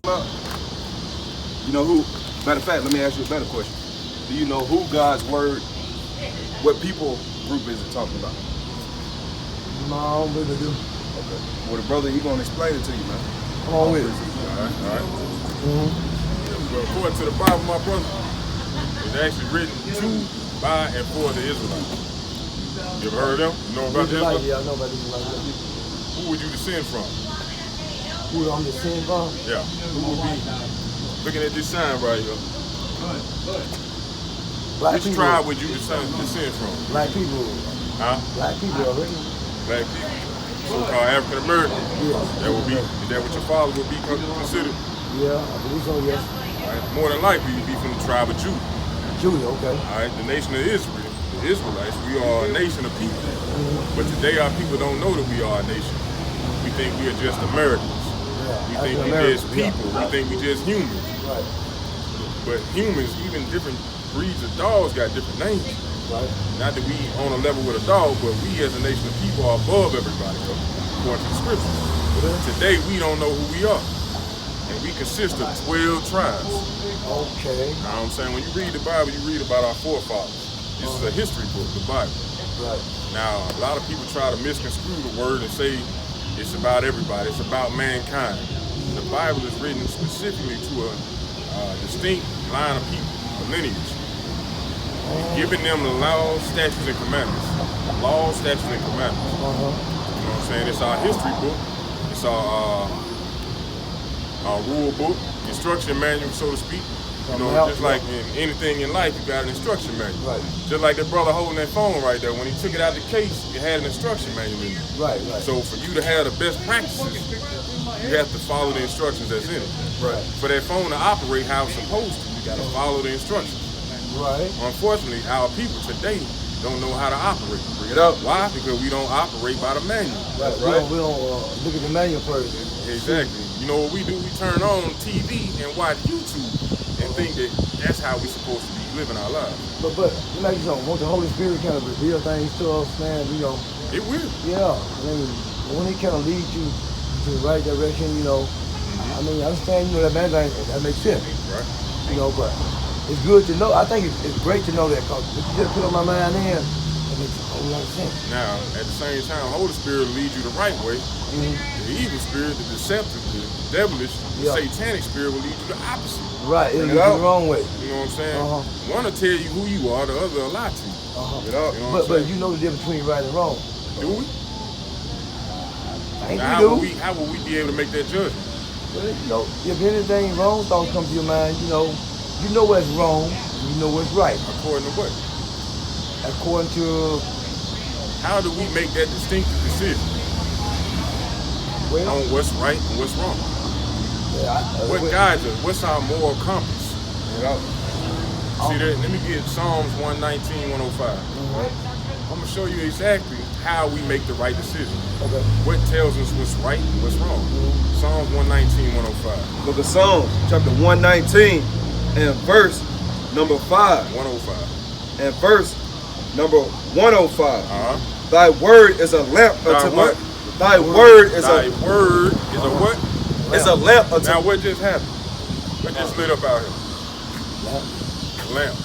about? You know who? Matter of fact, let me ask you a better question. Do you know who God's word, what people group is it talking about? No, I don't really do. Okay. Well, the brother, he gonna explain it to you, man. Come on with it. All right. Well, according to the Bible, my brother, it's actually written to, by, and for the Israelites. You ever heard of them? You know about the Israelites? Yeah, I know about the Israelites. Who would you descend from? Who I'm descending from? Yeah. Who would be looking at this sign right here? Black Which people. tribe would you descend from? Black people. Huh? Black people already. Black people. So-called African American. Yeah. That would be. Is that what your father would be considered? Yeah, I believe so, yes. All right. More than likely, you'd be from the tribe of Judah. Judah, okay. All right. The nation of Israel, the Israelites, we are a nation of people. But today, our people don't know that we are a nation. We think we are just Americans. We think we just people. We think we just humans. Right. But humans, even different breeds of dogs, got different names. Right. Not that we on a level with a dog, but we as a nation of people are above everybody, according to the scriptures. Today, we don't know who we are. And we consist of 12 tribes. Okay. You know what I'm saying? When you read the Bible, you read about our forefathers. This is a history book, the Bible. Right. Now, a lot of people try to misconstrue the word and say it's about everybody, it's about mankind. The Bible is written specifically to a distinct line of people, a lineage, giving them the laws, statutes, and commandments. Laws, statutes, and commandments. You know what I'm saying? It's our history book. It's our rule book, instruction manual, so to speak. You know, just like in anything in life, you got an instruction manual. Right. Just like that brother holding that phone right there, when he took it out of the case, it had an instruction manual in it. Right, right. So for you to have the best practices, you have to follow the instructions that's in it. Right. For that phone to operate how it's supposed to, you got to follow the instructions. Right. Unfortunately, our people today don't know how to operate. Bring it up. Why? Because we don't operate by the manual. Right. We don't look at the manual first. Exactly. You know what we do? We turn on TV and watch YouTube and think that that's how we're supposed to be living our lives. But like you know, won't the Holy Spirit kind of reveal things to us, man? You know. It will. Yeah. I mean, when He kind of leads you to the right direction, you know. I mean, I understand, you know, that makes sense. Right. You know, but it's good to know. I think it's great to know that, because if you just put on my mind in, it makes a whole lot of sense. Now, at the same time, Holy Spirit will lead you the right way. The evil spirit, the deceptive, the devilish, the satanic spirit will lead you the opposite. Right, it'll lead you the wrong way. You know what I'm saying? One will tell you who you are, the other will lie to you. You know but you know the difference between right and wrong. Do we? I think Now, we do. how will we be able to make that judgment? Well, you know, if anything wrong thoughts come to your mind, you know what's wrong, you know what's right. According to what? According to... How do we make that distinctive decision on what's right and what's wrong? What guides us? What's our moral compass? See that? Let me get Psalms 119, 105. I'm going to show you exactly how we make the right decision. Okay. What tells us what's right and what's wrong. Psalms 119, 105. Book of Psalms, chapter 119, and verse number 5. 105. And verse number 105. Thy word is a lamp unto my... Thy word is a what? Is a lamp unto... Now what just happened? What just lit up out here? Lamp.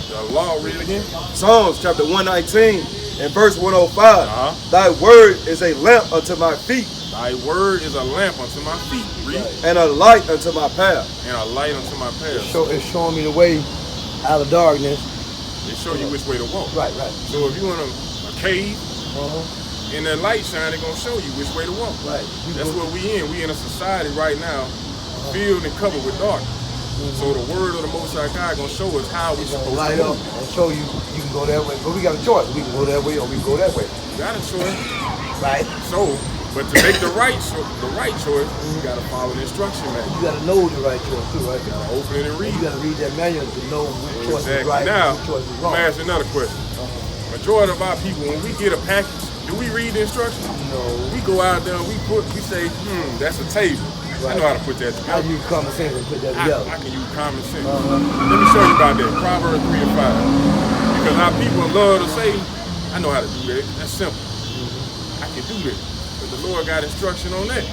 The law, read it again. Psalms chapter 119 and verse 105. Thy word is a lamp unto my feet. Thy word is a lamp unto my feet. Read. And a light unto my path. And a light unto my path. So it's showing me the way out of darkness. It show you which way to walk. Right. So if you in a cave, and that light shine, it's gonna show you which way to walk. Right. That's what we in. We in a society right now, filled and covered with darkness. So the word of the Most High God gonna show us how we supposed to light up and show you can go that way. But we got a choice. We can go that way or we can go that way. You got a choice. Right. So, but to make the right choice, you gotta follow the instruction manual. You gotta know the right choice too, right? You gotta open it and read. You gotta read that manual to know which choice is right now, and which choice is wrong. I'm gonna ask you another question. Majority of our people, when we get a package, do we read the instructions? No. We go out there and we say, that's a table. Right. I know how to put that together. I use common sense and put that together. I can use common sense. Let me show you about that. Proverbs 3 and 5. Because our people love to say, I know how to do that. That's simple. I can do that. But the Lord got instruction on that.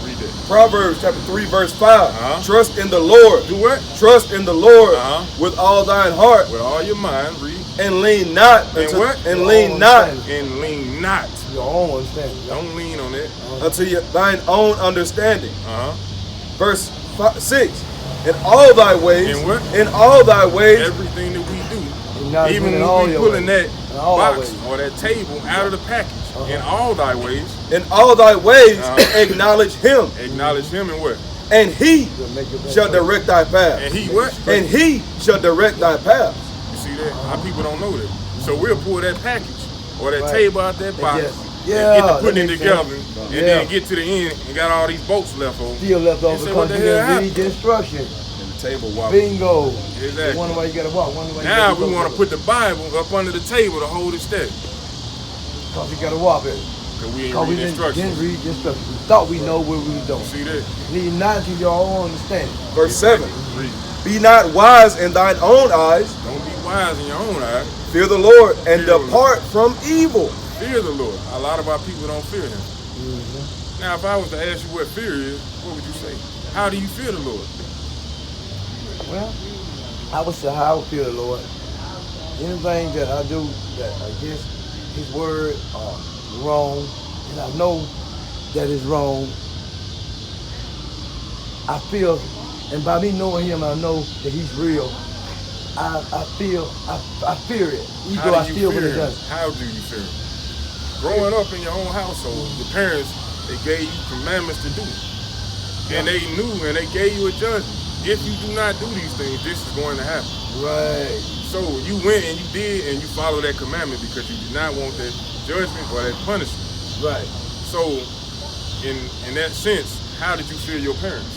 Read Read that. Proverbs chapter 3, verse 5. Trust in the Lord. Do what? Trust in the Lord with all thine heart. With all your mind. Read. And lean not. And what? And lean not. And lean not. Your own understanding. Don't lean on it. Unto thine own understanding. Verse 6. In all thy ways. In what? In all thy ways. Everything that we do. Even when we pulling that box or that table out of the package. In all thy ways. In all thy ways acknowledge him. Acknowledge him and what? And he shall direct thy path. And he what? And he shall direct thy path. You see that? Our people don't know that. So we'll pull that package or that table out that box. And get to putting it together and then get to the end and got all these bolts left over. Still left over because you didn't read the instruction. And the table wobble. Bingo. Exactly. Wonder why you gotta walk. Now we want to put the Bible up under the table to hold it steady. Because you gotta walk it. Because we ain't read the instructions. Didn't read the instructions. We thought we know where we was going. See that? Lead not to your own understanding. Verse 7. Be not wise in thine own eyes. Don't be wise in your own eyes. Fear the Lord and depart from evil. Fear the Lord. A lot of our people don't fear him. Now, if I was to ask you what fear is, what would you say? How do you fear the Lord? Well, I would say how I would fear the Lord. Anything that I do that against his word or wrong, and I know that is wrong, I feel, and by me knowing him, I know that he's real. I fear it. Even though I still would have done it. How do you fear it? Growing up in your own household, your parents, they gave you commandments to do. And they knew and they gave you a judgment. If you do not do these things, this is going to happen. Right. So you went and you did and you followed that commandment because you did not want that judgment or that punishment. Right. So in that sense, how did you fear your parents?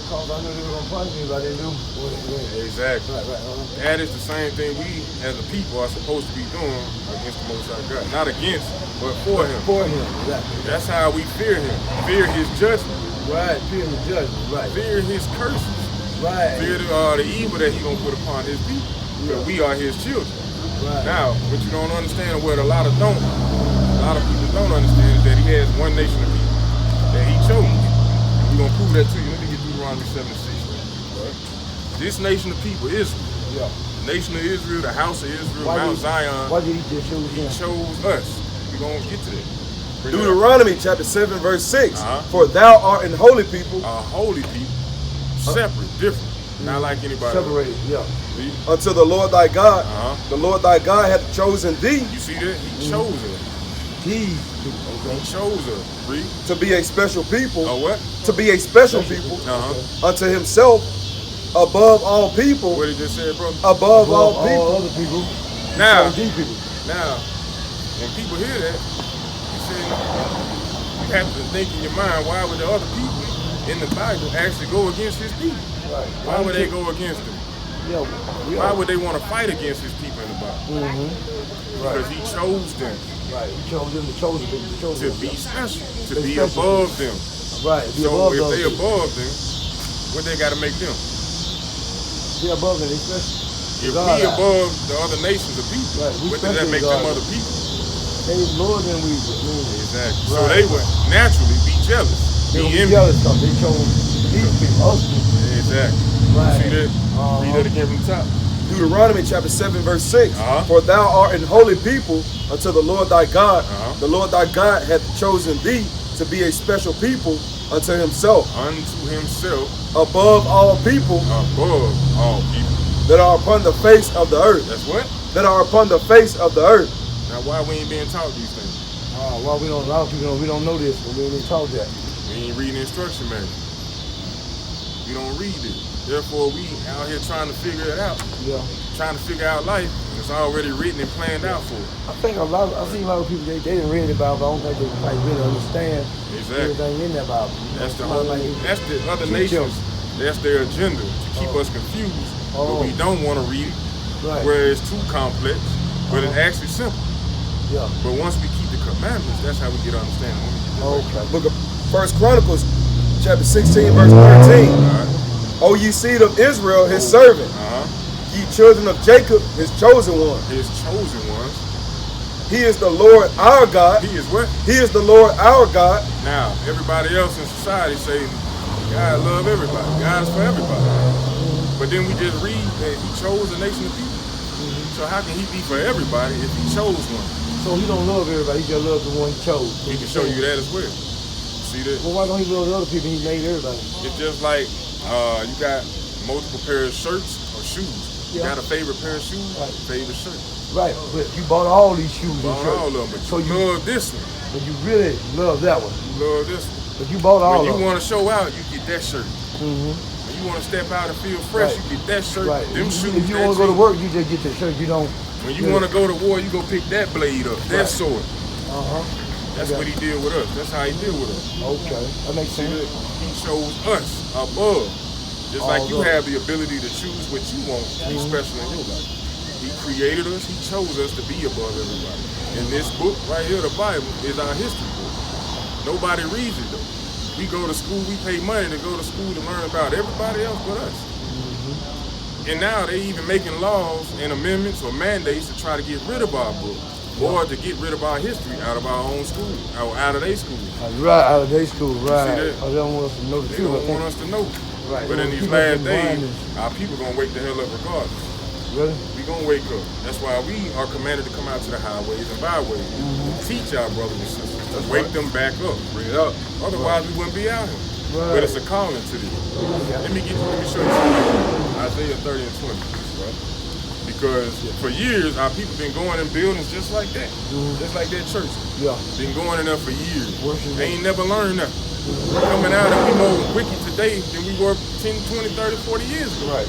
Because I knew they were going to punish me if I didn't do what they did. Exactly. Right. That is the same thing we as a people are supposed to be doing against the Most High God. Not against, but for him. For him, exactly. That's how we fear him. Fear his judgment. Right, fear his judgment, right. Fear his curses. Right. Fear the evil that he gonna put upon his people. Because we are his children. Right. Now, what you don't understand, what a lot of people don't understand, is that he has one nation of people that he chose. We're gonna prove that to you. Let me get Deuteronomy 7:6. Right? This nation of people, Israel. Yeah. The nation of Israel, the house of Israel, Mount Zion. Why did he just choose him? He chose us. We're gonna get to that. Deuteronomy chapter 7, verse 6. For thou art an holy people. A holy people. Separate, different. Not like anybody Separated, else. yeah. Unto the Lord thy God. The Lord thy God hath chosen thee. You see that? He chose us. He chose us. Read. To be a special people. What? To be a special people. Unto himself above all people. What did you just say, bro? Above all people. All other people. Now, people. Now, when people hear that, you have to think in your mind, why would the other people in the Bible actually go against his people? Right. Why would they go against him? Yeah. Why would they want to fight against his people in the Bible? Because he chose them. Right. He chose them, to be special, to be above them. Right. So if they above them, what they got to make them? Be above them, they special. If we above the other nations of people, what does that make them other people? They more than we. Exactly. Right. So they would naturally be jealous. They would be jealous because they chose these people, us people. Exactly. Right. See that? Read that again from the top. Deuteronomy chapter 7, verse 6. For thou art an holy people unto the Lord thy God. The Lord thy God hath chosen thee to be a special people unto himself. Unto himself. Above all people. Above all people. That are upon the face of the earth. That's what? That are upon the face of the earth. Now, why we ain't being taught these things? Why we don't? A lot of people we don't know this, but we ain't taught that. We ain't reading the instruction manual. We don't read it. Therefore, we out here trying to figure it out. Yeah. Trying to figure out life. It's already written and planned out for it. I think I've seen a lot of people they didn't read the Bible. I don't think they like really understand everything in that Bible. That's the whole. That's the other nations. That's their agenda to keep us confused. But we don't want to read it. Right. Where it's too complex. But it's actually simple. Yeah. But once we keep the commandments, that's how we get understanding. Okay. Book of 1 Chronicles, chapter 16, verse 13. O ye seed of Israel, his servant. Ye children of Jacob, his chosen one. His chosen ones. He is the Lord our God. He is what? He is the Lord our God. Now, everybody else in society say, God love everybody. God is for everybody. But then we just read that he chose a nation of people. So how can he be for everybody if he chose one? So he don't love everybody, he just loves the one he chose. He can show you that as well. See that? Well, why don't he love the other people he made everybody? It's just like you got multiple pairs of shirts or shoes. You got a favorite pair of shoes, favorite shirt. Right, but you bought all these shoes and shirts. All of them, but so you love this one. But you really love that one. You love this one. But you bought all of them. When you want to show out, you get that shirt. When you want to step out and feel fresh, you get that shirt. Right. Them shoes. If you want to go to work, you just get that shirt. You don't. When you want to go to war, you go pick that blade up, that sword. That's what he did with us. That's how he deal with us. Okay, that makes sense. He chose us above. Just like you have the ability to choose what you want to be special in your life. He created us, he chose us to be above everybody. And this book right here, the Bible, is our history book. Nobody reads it though. We go to school, we pay money to go to school to learn about everybody else but us. And now they even making laws and amendments or mandates to try to get rid of our book. Or to get rid of our history out of our own school, or out of their school. Right, out of their school, right. See that? They don't want us to know the They truth. don't want us to know. Right. But in these last days, our people gonna wake the hell up regardless. Really? We gonna wake up. That's why we are commanded to come out to the highways and byways and teach our brothers and sisters to wake them back up. Bring it up. Otherwise, we wouldn't be out here. Right. But it's a calling to this. Let me show you something. Isaiah 30 and 20. Right? Because for years, our people been going in buildings just like that. Just like that church. Yeah. Been going in there for years. They ain't Worship. never learned that. Coming out and we more wicked today than we were 10, 20, 30, 40 years ago. Right.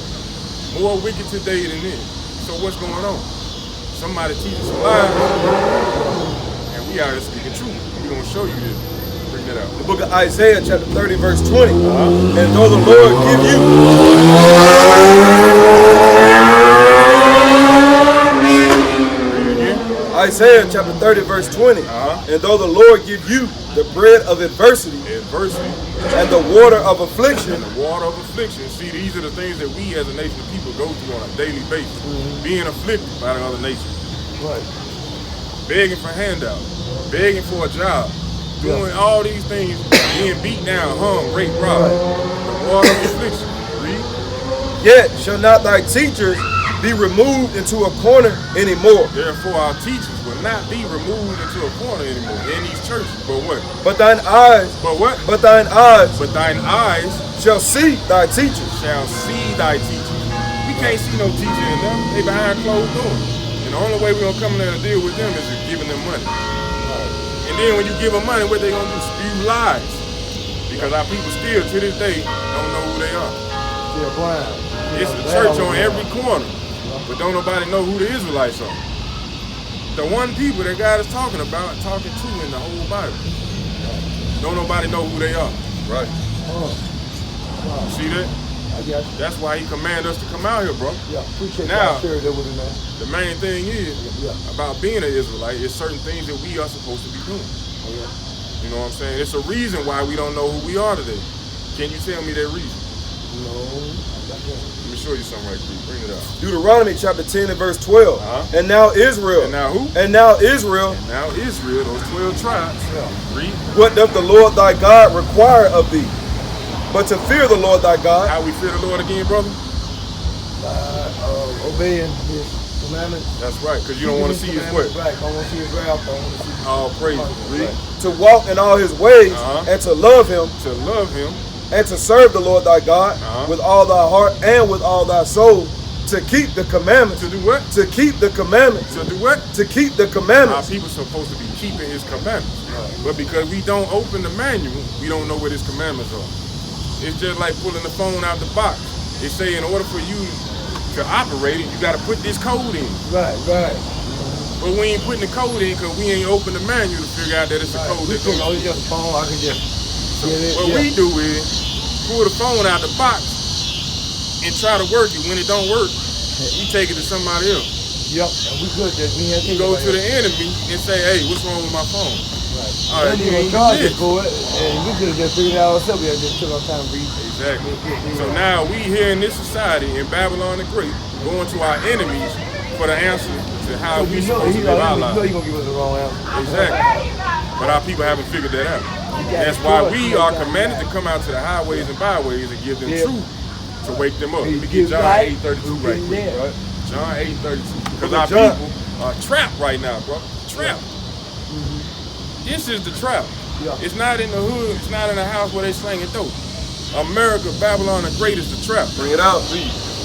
More wicked today than then. So what's going on? Somebody teaching some lies, and we out here speaking truth. We're gonna show you this. Bring that out. The book of Isaiah, chapter 30, verse 20. And though the Lord give you Isaiah chapter 30, verse 20. And though the Lord give you the bread of adversity, and the water of affliction, see, these are the things that we as a nation of people go through on a daily basis. Being afflicted by another nation. Right. Begging for handouts, begging for a job, doing all these things, being beat down, hung, raped, robbed. The water of affliction. Read. Yet shall not thy teachers be removed into a corner anymore. Therefore our teachers will not be removed into a corner anymore in these churches. But what? But thine eyes. But what? But thine eyes. But thine eyes shall see thy teachers. Shall see thy teachers. We can't see no teacher in them. They behind closed doors. And the only way we're gonna come in there and deal with them is if giving them money. And then when you give them money, what they gonna do? Spew lies. Because our people still to this day don't know who they are. Still blind. It's a church on every corner, but don't nobody know who the Israelites are. The one people that God is talking about, talking to in the whole Bible. Don't nobody know who they are. Right. See that? I got you. That's why he commanded us to come out here, bro. Yeah, appreciate now, that. The main thing is about being an Israelite is certain things that we are supposed to be doing. You know what I'm saying? It's a reason why we don't know who we are today. Can you tell me that reason? No. Let me show you something right quick. Bring it up. Deuteronomy chapter 10 and verse 12. And now Israel. And now who? And now Israel. And now Israel, those 12 tribes. Read. What doth the Lord thy God require of thee? But to fear the Lord thy God. How we fear the Lord again, brother? Obeying his commandments. That's right, because you don't want to see his what? Right, I don't want to see his wrath. I want to see all praise. Read. To walk in all his ways and to love him. To love him. And to serve the Lord thy God with all thy heart and with all thy soul. To keep the commandments. To do what? To keep the commandments. To do what? To keep the commandments. Our people are supposed to be keeping his commandments. But because we don't open the manual, we don't know what his commandments are. It's just like pulling the phone out the box. They say in order for you to operate it, you got to put this code in. Right. But we ain't putting the code in because we ain't opened the manual to figure out that it's a code that goes. It's just a phone. I can just get it. What we do is pull the phone out the box and try to work it. When it don't work, we take it to somebody else. Yep, and we could just go to the enemy and say, hey, what's wrong with my phone? Right. All right, you ain't charge it for it, and we could have just figured it out ourselves. We just took our time to read. Exactly. So now we here in this society in Babylon the Great going to our enemies for the answer to how we You know, supposed to live our you know lives. he gonna give us the wrong answer. Exactly. But our people haven't figured that out. That's why we are commanded to come out to the highways and byways and give them truth to wake them up. Let me get John 8:32 right quick, right? John 8:32. Because our people are trapped right now, bro. Trapped. This is the trap. It's not in the hood. It's not in the house where they slinging dope. America, Babylon the Great is the trap. Bring it out.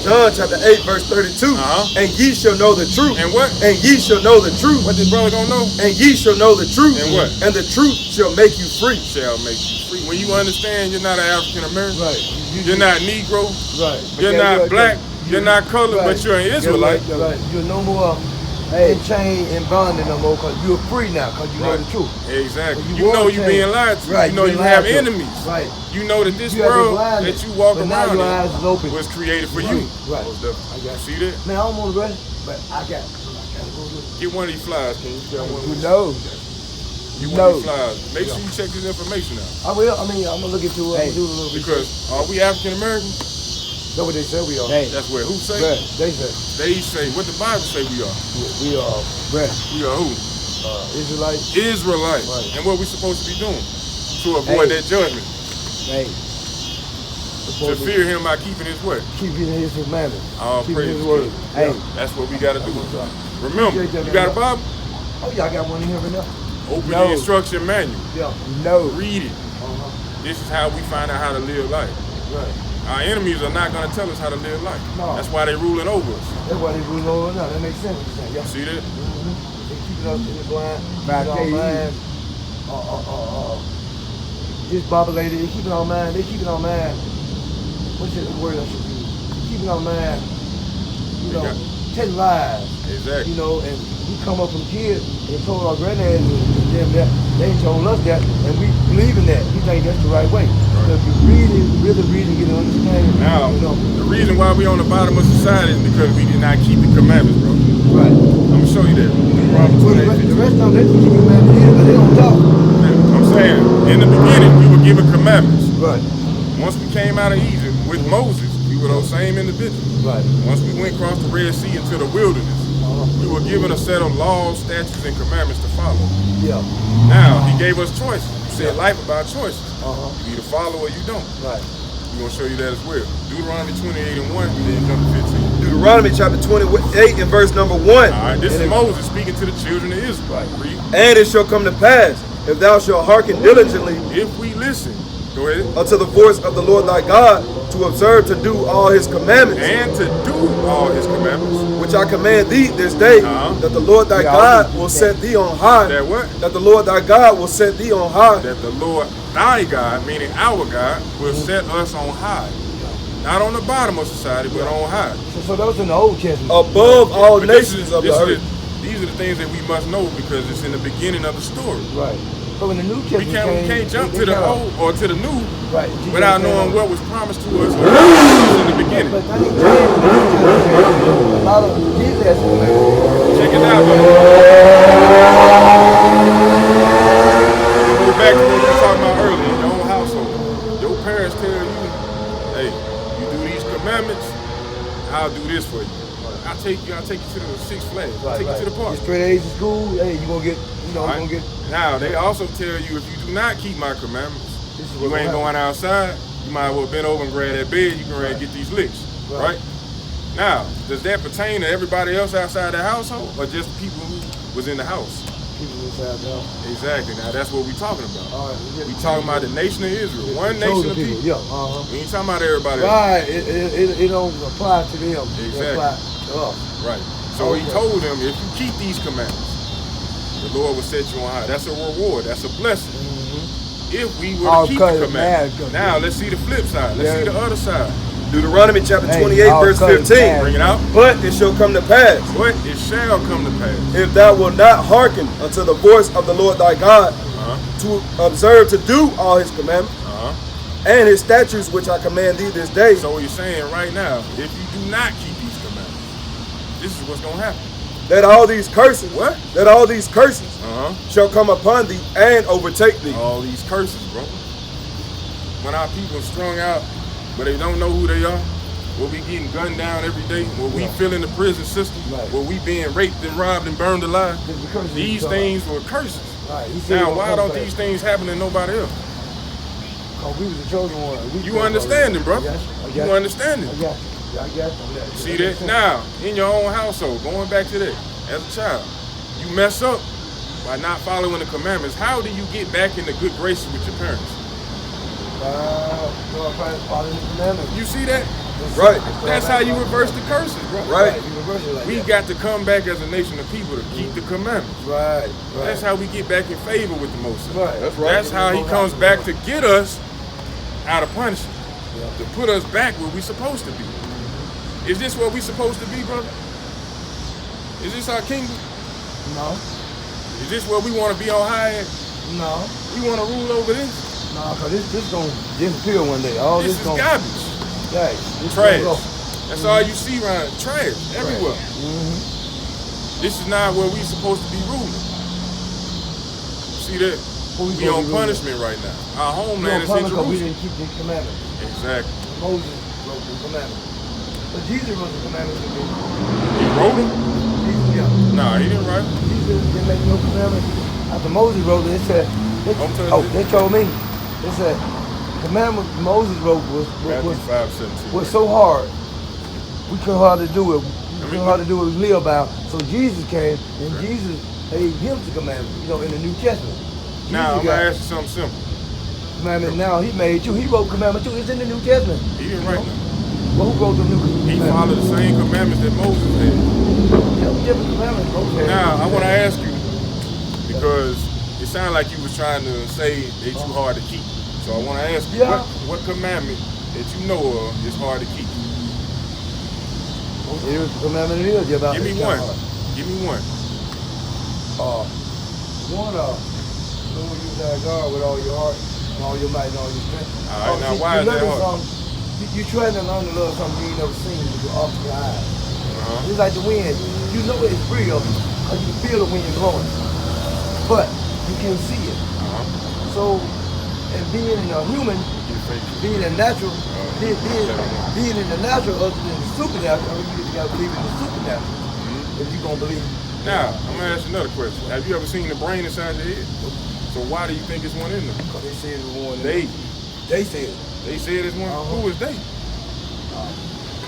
John chapter 8, verse 32. And ye shall know the truth. And what? And ye shall know the truth. What this brother gonna know? And ye shall know the truth. And what? And the truth shall make you free. Shall make you free. When you understand you're not an African American, Right. you're not Negro, Right. you're not black, you're not colored, but you're an Israelite. Right. You're no more in chain and bonded no more because you're free now because you know the truth. Exactly. When You know want you're change, being lied to. right, You know you're you being have lied to. enemies. Right. You know that this You have been world blinded, that you walk but now around your eyes is open. in was created for you. Right. I got see that? Man, I don't want to rest, but I gotta go look. Get one of these flies, can you? Get one of these. No. Get one of these flies. Make sure you check this information out. I will. I mean, I'm gonna look into it. Do a little Because are we African American? That's what they say we are. That's what who say? They say. They say what the Bible say we are. We are. We are who? Israelites. Israelites. Right. And what we supposed to be doing to avoid that judgment. To fear him by keeping his word. Keeping his commandments. All keeping praise his word. Hey. That's what we got to do. Remember, you got a Bible? Oh yeah, I got one in here right now. Open the instruction manual. Yeah. No. Read it. This is how we find out how to live life. Right. Our enemies are not going to tell us how to live life. No. That's why they're ruling over us. That's why they ruling over us now. That makes sense what you're saying. Yeah. See that? They keeping us in the blind. Keeping our mind. Disbobulated. They keeping our mind. They keeping our mind. What's the word I should use? Keeping our mind. You know, telling lies. Exactly. You know, and we come up from kids and told our granddaddy and them that they told us that, and we believe in that. We think that's the right way. So if you really read and get an understanding. Now, you know, the reason why we on the bottom of society is because we did not keep the commandments, bro. right. I'm gonna show you that. The rest of them, they keep commandments here, but they don't talk. I'm saying, in the beginning, we were given commandments. Right. Once we came out of Egypt with Moses, we were those same individuals. Right. Once we went across the Red Sea into the wilderness, we were given a set of laws, statutes, and commandments to follow. Yeah. Now, he gave us choices. He said life about choices. You either follow or you don't. Right. We're going to show you that as well. Deuteronomy 28:1, then jump to 15. Deuteronomy chapter 28 and verse number 1. All right, this is Moses speaking to the children of Israel. Right. Read. And it shall come to pass, if thou shalt hearken diligently If we listen, go ahead, unto the voice of the Lord thy God, to observe to do all his commandments, and to do all his commandments, which I command thee this day, that the Lord thy God will set thee on high. that what? That the Lord thy God will set thee on high. That the Lord thy God, meaning our God, will set us on high. Not on the bottom of society, but on high. So those in the Old Testament. Above all But nations of the earth. These are the things that we must know because it's in the beginning of the story. Right. But when the New Testament We can't jump to the old or to the new without knowing what was promised to us in the beginning. But I think a lot of Jesus has Check it out, man. Go back to what we were talking about earlier in your own household. Your parents tell you, hey, you do these commandments, I'll do this for you. I'll take you to the Six Flags. I'll take you to the park. Straight A's to school, hey, you gonna get, you know, Right. gonna get. Now, they also tell you if you do not keep my commandments, you ain't going outside, you might as well bend over and grab that bed, you can ready to get these licks, right? Now, does that pertain to everybody else outside the household or just people who was in the house? People inside the house. Exactly. Now, that's what we talking about. All right. We talking about the nation of Israel, one nation of people. Yeah. We ain't talking about everybody else. Right. It don't apply to them. Exactly. It apply to us. Right. So he told them, if you keep these commandments, the Lord will set you on high. That's a reward. That's a blessing. If we were to keep the commandments. Now, let's see the flip side. Let's see the other side. Deuteronomy chapter 28 verse 15. Bring it out. But it shall come to pass, But it shall come to pass, if thou wilt not hearken unto the voice of the Lord thy God, to observe to do all his commandments, and his statutes which I command thee this day. So he's saying right now, if you do not keep these commandments, this is what's going to happen. That all these curses, shall come upon thee and overtake thee. All these curses, bro. When our people are strung out, but they don't know who they are, where we getting gunned down every day, where we feeling the prison system, where we being raped and robbed and burned alive. These things were curses. Now, why don't these things happen to nobody else? We was the chosen one. You understanding, bro? You understanding? I got you. See that? Now, in your own household, going back to that, as a child, you mess up by not following the commandments. How do you get back into good graces with your parents? Following the commandments. You see that? Right. That's how you reverse the curses, bro. Right. We got to come back as a nation of people to keep the commandments. Right. That's how we get back in favor with the Most High. Right. That's right. That's how he comes back to get us out of punishment, to put us back where we supposed to be. Is this what we supposed to be, brother? Is this our kingdom? No. Is this where we want to be on high at? No. We want to rule over this? No, because this gonna disappear one day. All This is garbage. Yeah, Trash. That's all you see around. Trash everywhere. This is not where we supposed to be ruling. See that? We on punishment right now. Our homeland is in Jerusalem. We didn't keep the commandments. Exactly. Moses wrote the commandments. But Jesus wrote the commandments to me. He wrote it? Jesus, Nah, he didn't write it. Jesus didn't make no commandments. After Moses wrote it, it said, they told me, it said, the commandment Moses wrote was so hard, we couldn't hardly do it. We couldn't hardly do what we live about. So Jesus came, and Jesus made him the commandment, in the New Testament. Now, I'm going to ask you something simple. Commandment now, he made you. He wrote commandment too. It's in the New Testament. He didn't write them. Well, who wrote the New Testament? He followed the same commandments that Moses had. Different commandments, Moses had. Now, I want to ask you, because it sounded like you was trying to say they too hard to keep. So I want to ask you, what commandment that you know of is hard to keep? Here's the commandment it is about. Give me one. Give me one. One Lord, you thy God with all your heart and all your might and all your strength. All right, now why is that hard? You trying to learn to love something you ain't never seen with your off your eyes. It's like the wind. You know it's real because you feel the wind blowing, but you can't see it. So, and being a human, being a natural, being in the natural other than the supernatural, you got to believe in the supernatural if you're going to believe. Now, I'm going to ask you another question. Have you ever seen the brain inside your head? So why do you think it's one in there? Because they said it was one. They said it. They said it's one. Who is they?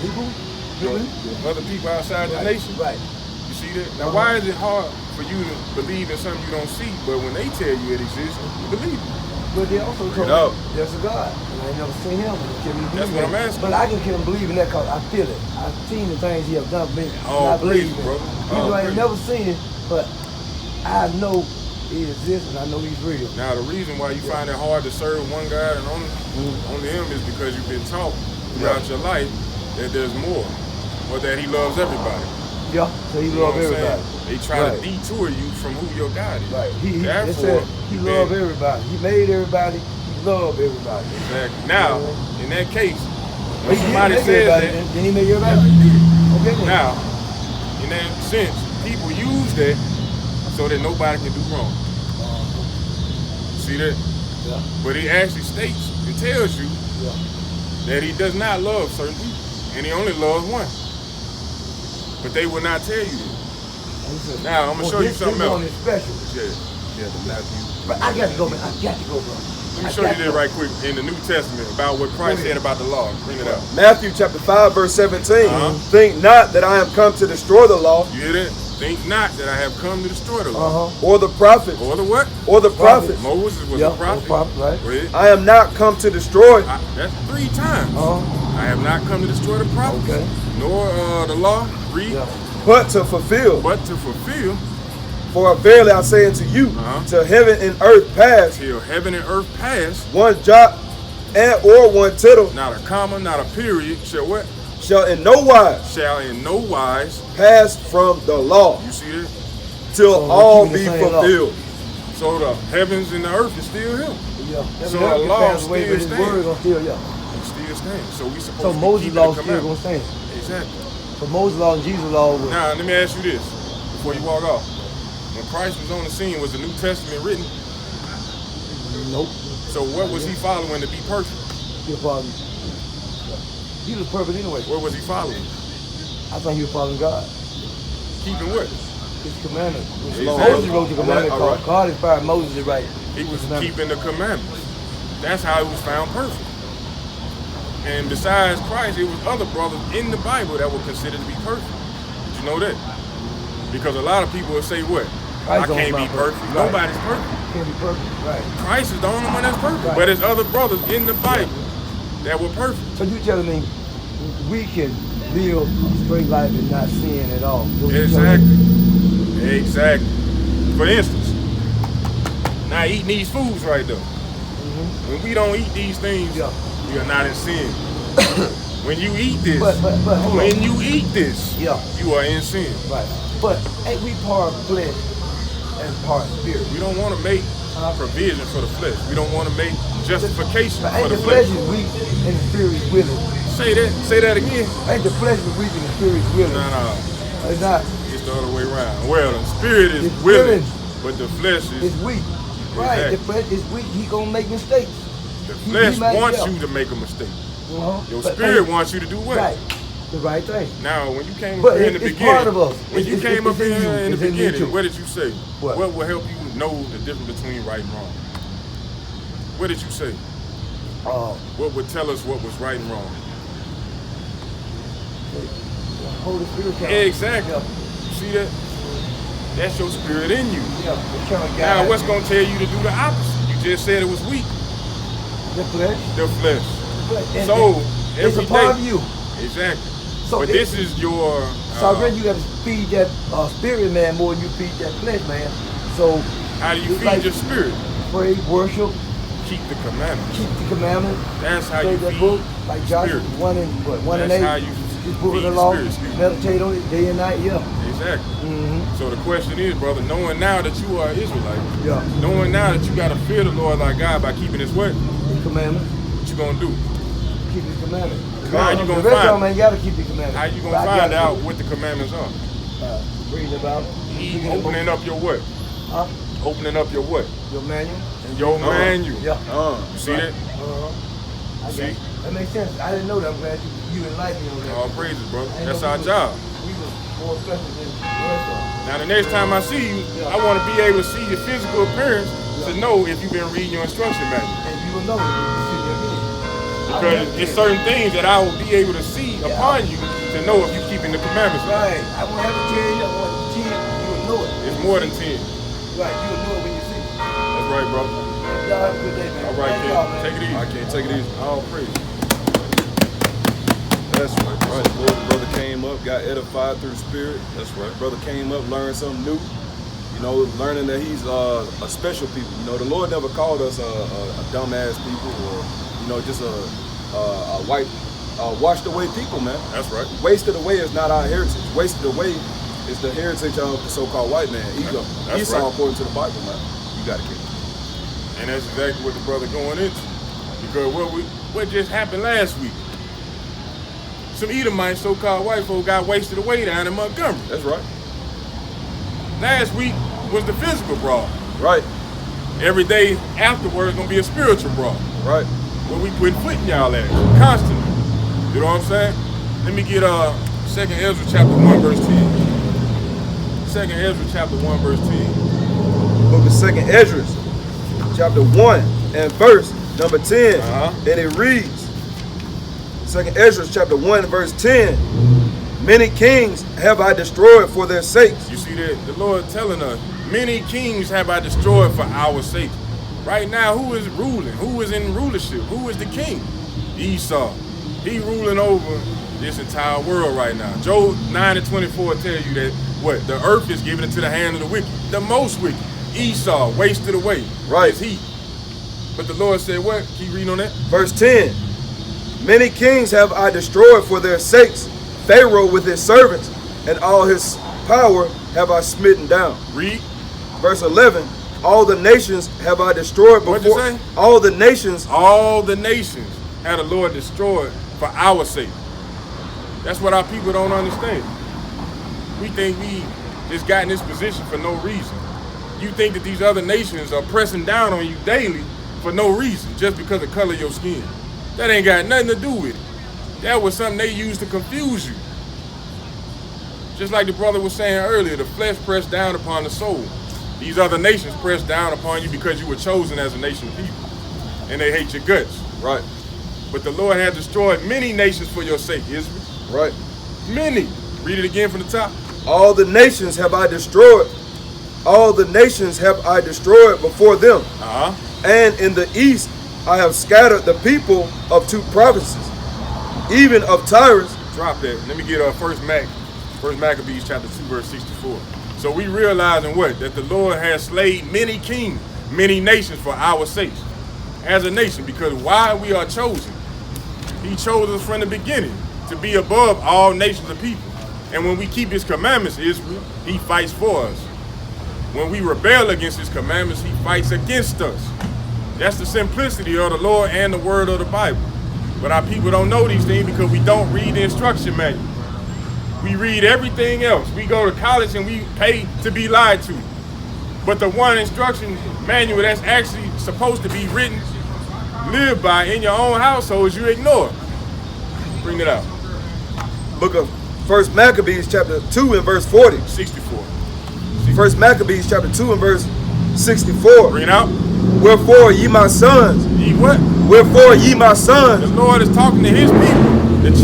People? Other people outside the nation? Right. You see that? Now, why is it hard for you to believe in something you don't see, but when they tell you it exists, you believe it? But they also told me there's a God, and I ain't never seen him. That's what I'm asking. But I can believe in that because I feel it. I've seen the things he have done for me. Oh, I believe it, bro. Even though I ain't never seen it, but I know he exists and I know he's real. Now, the reason why you find it hard to serve one God and only him is because you've been taught throughout your life that there's more, or that he loves everybody. Yeah, so he loves everybody. They try to detour you from who your God is. Right. Therefore, he loves everybody. He made everybody. He loved everybody. Exactly. Now, in that case, when somebody says that, then he made everybody. Okay. Now, in that sense, people use that so that nobody can do wrong. See that? Yeah. But he actually states and tells you that he does not love certain people, and he only loves one. But they will not tell you that. Now, I'm going to show you something else. This one is special. Yeah, the Matthew. But I got to go, man. I got to go, bro. Let me show you this right quick in the New Testament about what Christ said about the law. Bring it out. Matthew chapter 5, verse 17. Think not that I am come to destroy the law. You hear that? Think not that I have come to destroy the law. Or the prophets. Or the what? Or the prophets. Moses was a prophet. Right. I am not come to destroy. That's 3 times. I have not come to destroy the prophets, nor the law. Read. But to fulfill. But to fulfill. For verily I say unto you, till heaven and earth pass. Till heaven and earth pass. One jot and or one tittle. Not a comma, not a period. Shall what? Shall in no wise pass from the law. You see that? Till all be fulfilled. So the heavens and the earth is still him. Yeah. So the law still stands. It still stands. So we supposed to Moses' keep law the still gonna stand. Exactly. So Moses' law and Jesus' law. Now let me ask you this before you walk off. When Christ was on the scene, was the New Testament written? Nope. So what was he following to be perfect? He followed He was perfect anyway. What was he following? I think he was following God. Keeping what? His commandments. Exactly. Moses wrote the commandment All called right. God inspired Moses to write. He was the keeping the commandments. That's how he was found perfect. And besides Christ, it was other brothers in the Bible that were considered to be perfect. Did you know that? Because a lot of people will say what? I Christ can't don't be sound perfect. Right. Nobody's perfect. Can't be perfect. Right. Christ is the only one that's perfect. Right. But there's other brothers in the Bible that were perfect. So you telling me we can live a straight life and not sin at all? Exactly. Exactly. For instance, now eating these foods right though. When we don't eat these things, we are not in sin. When you eat this, But hold when on. you eat this, Yeah. you are in sin. Right. But ain't we part flesh and part spirit? We don't want to make provision for the flesh. We don't want to make justification But for ain't the the flesh flesh. is weak and the spirit is willing? Say that again. Ain't the flesh is weak and the spirit is willing? No. It's not. It's the other way around. Well, the spirit is It's willing, willing. but the flesh is It's weak. Right. Exactly. The flesh is weak. He gonna make mistakes. the He flesh might wants fail. you to make a mistake. Your But spirit ain't- wants you to do what? Right. The right thing. Now, when you came But up here in the it's beginning, part of us. when you It's- came it's up in here you. in the It's in me beginning, too. what did you say? What? What will help you know the difference between right and wrong? What did you say? What would tell us what was right and wrong? The Holy Spirit can. Exactly. Yeah. You see that? That's your spirit in you. Yeah. It's trying to Now, guide what's going to tell you to do the opposite? You just said it was weak. the flesh? The flesh. And So, it's every a part day- of you. Exactly. So but this is your... So I read you got to feed that spirit man more than you feed that flesh man. So how do you it's feed like your spirit? pray, worship, Keep the commandments. keep the commandments. That's how Say you that feed book, like Joshua spirit. 1 and That's 8. how you This book of feed the the law, spirit, excuse me. meditate on it day and night. Yeah. Exactly. Mm-hmm. So the question is, brother, knowing now that you are an Israelite, Yeah. knowing now that you got to fear the Lord thy God by keeping his what? The commandments. What you going to do? Keep his commandments. How you gonna the rest find of them ain't got to keep the commandments. How you going But to I find gotta out keep what the commandments are? reading about it. He Reading the book. opening up your what? Huh? Opening up your what? Your manual. Your manual. Yeah. You see that? I See? got it. That makes sense. I didn't know that. I'm glad you enlightened me on that. All praises, brother. I didn't That's know our we job. We was more special than the rest of them. Now, the next time I see you, I want to be able to see your physical appearance to know if you've been reading your instruction manual. And you will know when you see me again. Because it's certain things that I will be able to see upon you to know if you're keeping the commandments. Right. I won't have to tell you. I want to 10. You will know it. It's more than 10. Right. You will know it when you see it. That's right, brother. Y'all have a good day, man. All right, Thank kid. y'all, man. Take it easy. I can't take it easy. All praise. That's right. Right. Brother came up, got edified through the spirit. That's right. Brother came up, learned something new. You know, learning that he's a special people. You know, the Lord never called us a dumbass people or, you know, just a white, washed away people, man. That's right. Wasted away is not our heritage. Wasted away is the heritage of the so-called white man. That's Esau, right. according to the Bible, man. You got to kill him. And that's exactly what the brother going into. Because what just happened last week? Some Edomites, so-called white folk, got wasted away down in Montgomery. That's right. Last week was the physical brawl. Right. Every day afterwards gonna be a spiritual brawl. Right. Where we putting foot in y'all ass constantly. You know what I'm saying? Let me get 2 Ezra chapter 1 verse 10. 2 Ezra chapter 1 verse 10. Book of 2 Ezra, chapter 1 and verse number 10. And it reads, 2 Ezra chapter 1 and verse 10, many kings have I destroyed for their sakes. You see that? The Lord telling us, many kings have I destroyed for our sake. Right now, who is ruling? Who is in rulership? Who is the king? Esau. He ruling over this entire world right now. Job 9 and 24 tell you that what? The earth is given into the hand of the wicked. The most wicked. Esau wasted away. Right. Is he. But the Lord said what? Keep reading on that. Verse 10, many kings have I destroyed for their sakes. Pharaoh with his servants and all his power have I smitten down. Read. Verse 11, all the nations have I destroyed before. What'd you say? All the nations. All the nations had the Lord destroyed for our sake. That's what our people don't understand. We think we just got in this position for no reason. You think that these other nations are pressing down on you daily for no reason, just because of the color of your skin. That ain't got nothing to do with it. That was something they used to confuse you. Just like the brother was saying earlier, the flesh pressed down upon the soul. These other nations pressed down upon you because you were chosen as a nation of people. And they hate your guts. Right. But the Lord had destroyed many nations for your sake, Israel. Right. Many. Read it again from the top. All the nations have I destroyed. All the nations have I destroyed before them. And in the east I have scattered the people of 2 provinces, even of Tyrus. Drop that. Let me get First Maccabees chapter 2 verse 64. So we realizing what? That the Lord has slayed many kings, many nations for our sakes. As a nation, because why we are chosen. He chose us from the beginning to be above all nations of people. And when we keep his commandments, Israel, he fights for us. When we rebel against his commandments, he fights against us. That's the simplicity of the Lord and the word of the Bible. But our people don't know these things because we don't read the instruction manual. We read everything else. We go to college and we pay to be lied to. But the one instruction manual that's actually supposed to be written, lived by in your own households, you ignore. Bring it out. Book of First Maccabees chapter 2 and verse 40. 64. First Maccabees chapter 2 and verse 64. Bring it out. Wherefore ye my sons. Ye what? Wherefore ye my sons. The Lord is talking to his people. The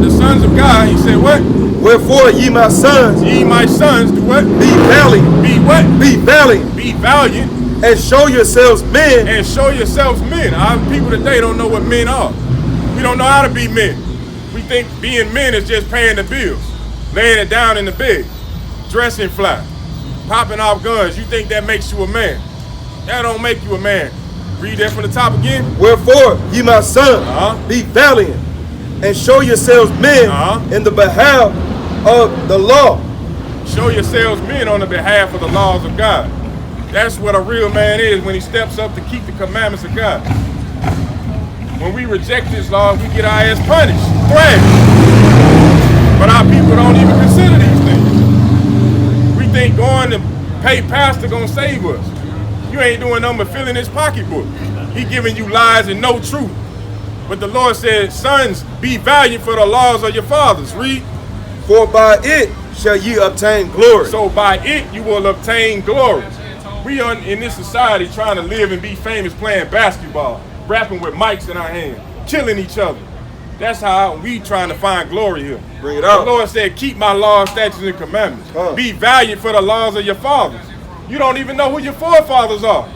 sons of God. He said what? Wherefore ye my sons. Ye my sons do what? Be valiant. Be what? Be valiant. Be valiant. And show yourselves men. And show yourselves men. Our people today don't know what men are. We don't know how to be men. We think being men is just paying the bills, laying it down in the bed, dressing fly, popping off guns. You think that makes you a man. That don't make you a man. Read that from the top again. Wherefore ye my sons, be valiant, and show yourselves men in the behalf of the law. Show yourselves men on the behalf of the laws of God. That's what a real man is when he steps up to keep the commandments of God. When we reject his laws, we get our ass punished, thrashed. But our people don't even consider these things. We think going to pay pastor gonna save us. You ain't doing nothing but filling his pocketbook. He giving you lies and no truth. But the Lord said, sons, be valiant for the laws of your fathers. Read. For by it shall ye obtain glory. So by it you will obtain glory. We are in this society trying to live and be famous playing basketball, rapping with mics in our hand, killing each other. That's how we trying to find glory here. Bring it out. The Lord said, keep my laws, statutes, and commandments. Be valiant for the laws of your fathers. You don't even know who your forefathers are.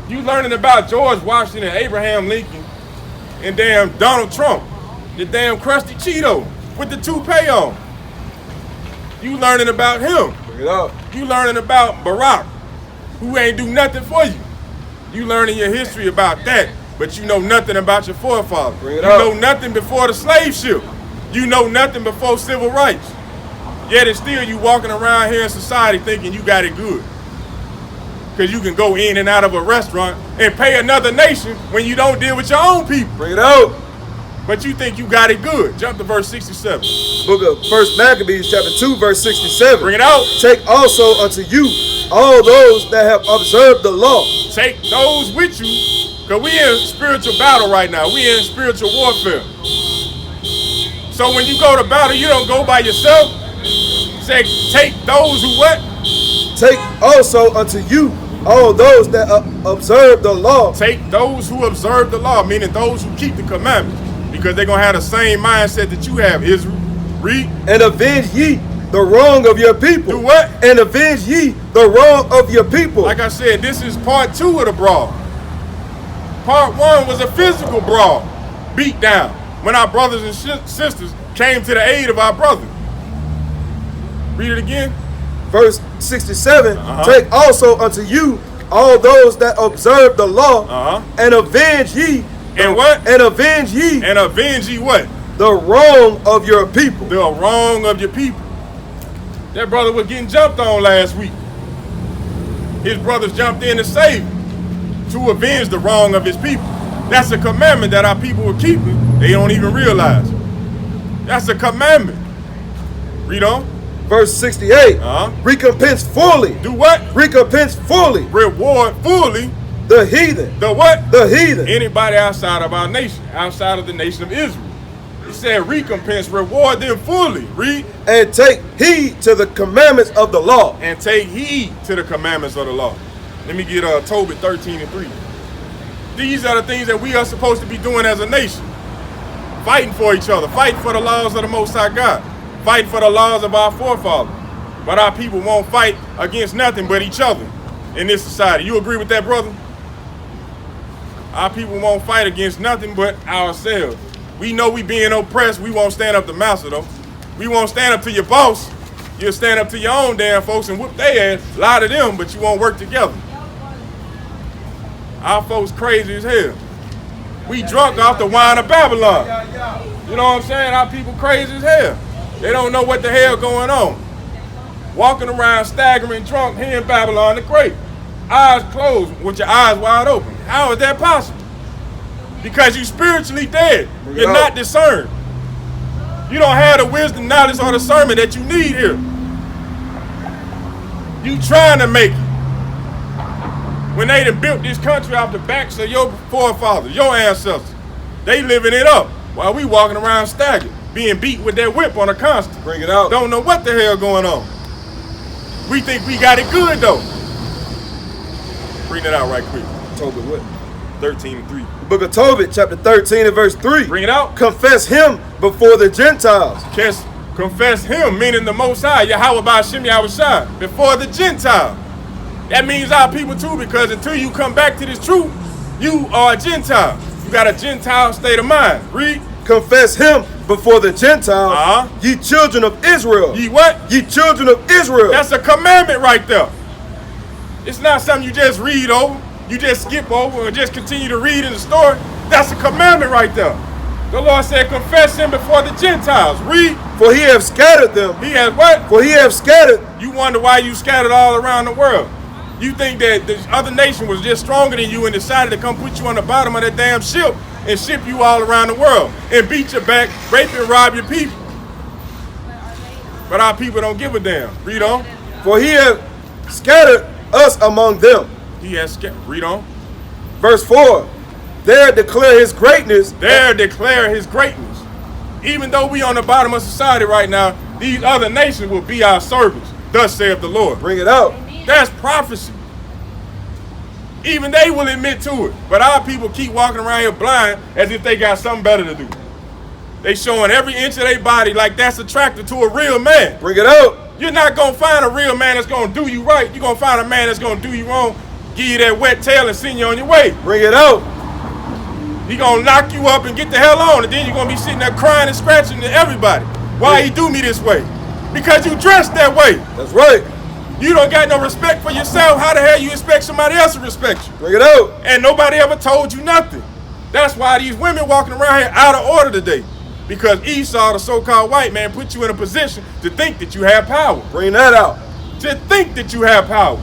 You learning about George Washington, Abraham Lincoln, and damn Donald Trump, the damn crusty Cheeto with the toupee on. You learning about him. Bring it out. You learning about Barack, who ain't do nothing for you. You learning your history about that, but you know nothing about your forefathers. Bring it you out. know nothing before the slave ship. You know nothing before civil rights. Yet it's still you walking around here in society thinking you got it good. Because you can go in and out of a restaurant and pay another nation when you don't deal with your own people. Bring it out. But you think you got it good. Jump to verse 67. Book of First Maccabees chapter 2 verse 67. Bring it out. Take also unto you all those that have observed the law. Take those with you, because we in spiritual battle right now. We in spiritual warfare. So when you go to battle, you don't go by yourself. Say, take those who what? Take also unto you all those that observe the law. Take those who observe the law, meaning those who keep the commandments, because they're going to have the same mindset that you have, Israel. Read. And avenge ye the wrong of your people. Do what? And avenge ye the wrong of your people. Like I said, this is part 2 of the brawl. Part 1 was a physical brawl, beat down, when our brothers and sisters came to the aid of our brothers. Read it again. Verse 67, take also unto you all those that observe the law, and avenge ye. And what? And avenge ye. And avenge ye what? The wrong of your people. The wrong of your people. That brother was getting jumped on last week. His brothers jumped in to save him, to avenge the wrong of his people. That's a commandment that our people are keeping. They don't even realize. That's a commandment. Read on. Verse 68, recompense fully. Do what? Recompense fully. Reward fully. The heathen. The what? The heathen. Anybody outside of our nation, outside of the nation of Israel. He said recompense, reward them fully. Read. And take heed to the commandments of the law. And take heed to the commandments of the law. Let me get Tobit 13:3. These are the things that we are supposed to be doing as a nation. Fighting for each other, fighting for the laws of the Most High God, fighting for the laws of our forefathers. But our people won't fight against nothing but each other in this society. You agree with that, brother? Our people won't fight against nothing but ourselves. We know we being oppressed. We won't stand up to master, though. We won't stand up to your boss. You'll stand up to your own damn folks and whoop their ass, lie to them, but you won't work together. Our folks crazy as hell. We drunk off the wine of Babylon. You know what I'm saying? Our people crazy as hell. They don't know what the hell going on. Walking around staggering drunk here in Babylon the Great. Eyes closed with your eyes wide open. How is that possible? Because you spiritually dead. You're not discerned. You don't have the wisdom, knowledge, or discernment that you need here. You trying to make it. When they done built this country off the backs of your forefathers, your ancestors, they living it up while we walking around staggered, being beat with that whip on a constant. Bring it out. Don't know what the hell going on. We think we got it good though. Bring it out right quick. Tobit what? 13:3. The book of Tobit, chapter 13 and verse 3. Bring it out. Confess him before the Gentiles. Confess him, meaning the Most High, Yahweh Ba'Shem Yahushua, before the Gentiles. That means our people too, because until you come back to this truth, you are a Gentile. You got a Gentile state of mind. Read. Confess him before the Gentiles, ye children of Israel. Ye what? Ye children of Israel. That's a commandment right there. It's not something you just read over, you just skip over, and just continue to read in the story. That's a commandment right there. The Lord said, confess him before the Gentiles. Read. For he have scattered them. He has what? For he have scattered. You wonder why you scattered all around the world. You think that the other nation was just stronger than you and decided to come put you on the bottom of that damn ship and ship you all around the world and beat your back, rape and rob your people. But our people don't give a damn. Read on. For he have scattered us among them. He has scattered. Read on. Verse 4. There declare his greatness. There declare his greatness. Even though we on the bottom of society right now, these other nations will be our servants. Thus saith the Lord. Bring it out. That's prophecy. Even they will admit to it. But our people keep walking around here blind as if they got something better to do. They showing every inch of their body like that's attractive to a real man. Bring it out. You're not going to find a real man that's going to do you right. You're going to find a man that's going to do you wrong, give you that wet tail and send you on your way. Bring it out. He going to knock you up and get the hell on. And then you're going to be sitting there crying and scratching to everybody. Why he do me this way? Because you dressed that way. That's right. You don't got no respect for yourself. How the hell you expect somebody else to respect you? Bring it out. And nobody ever told you nothing. That's why these women walking around here out of order today. Because Esau, the so-called white man, put you in a position to think that you have power. Bring that out. To think that you have power.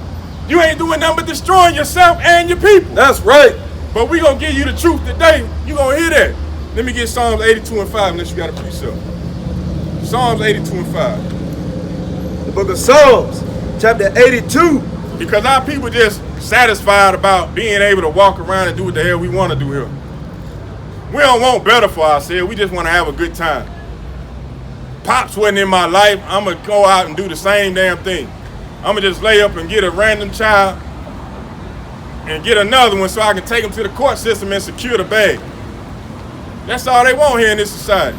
You ain't doing nothing but destroying yourself and your people. That's right. But we gonna give you the truth today. You gonna hear that. Let me get Psalms 82 and 5 unless you got a precept. Psalms 82 and 5. The book of Psalms, chapter 82. Because our people just satisfied about being able to walk around and do what the hell we want to do here. We don't want better for ourselves. We just want to have a good time. Pops wasn't in my life. I'm going to go out and do the same damn thing. I'm going to just lay up and get a random child and get another one so I can take them to the court system and secure the bag. That's all they want here in this society.